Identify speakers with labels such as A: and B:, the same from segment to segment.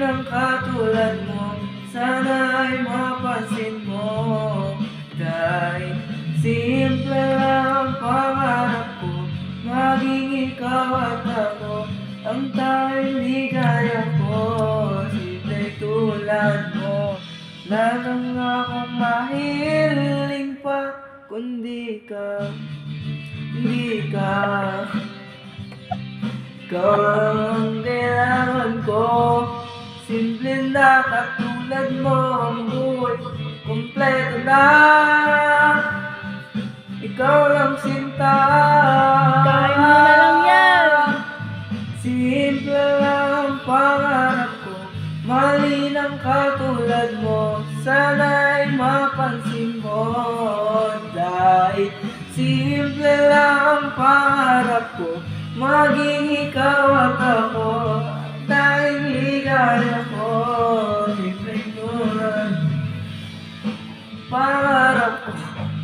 A: ng katulad mo, sana ay mapansin mo. Dahil simple lang pangarap ko, maging ikaw at ako, ang tanging ligaya ko. Simple tulad mo, lagang akong mahiling pa, kundi ka, hindi ka. Ikaw lang ang kailangan ko, simple na katulad mo, ang buhay kompleto na. Ikaw lang sinta,
B: Kain mo na lang yan.
A: simple lang ang pangarap ko, mali ng katulad mo, sana'y mapansin mo. Dahil simple lang ang pangarap ko, maging ikaw at ako, dahil ligaya ko. Simple tulad pangarap ko,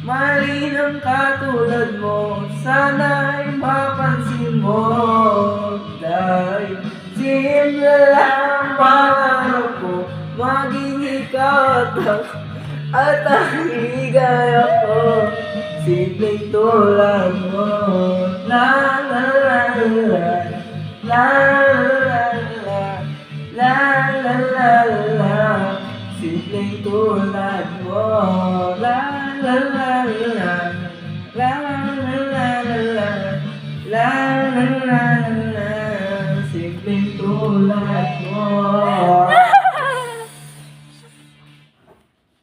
A: mali ng katulad mo, sana'y mapansin mo. Dahil simple lang pangarap ko, maging ikaw at ako, at ang ligaya ko. Simpleng tulad mo, la la la la, la la la, la la la la. Simpleng tulad mo, la la la la, la la la la, la la la la.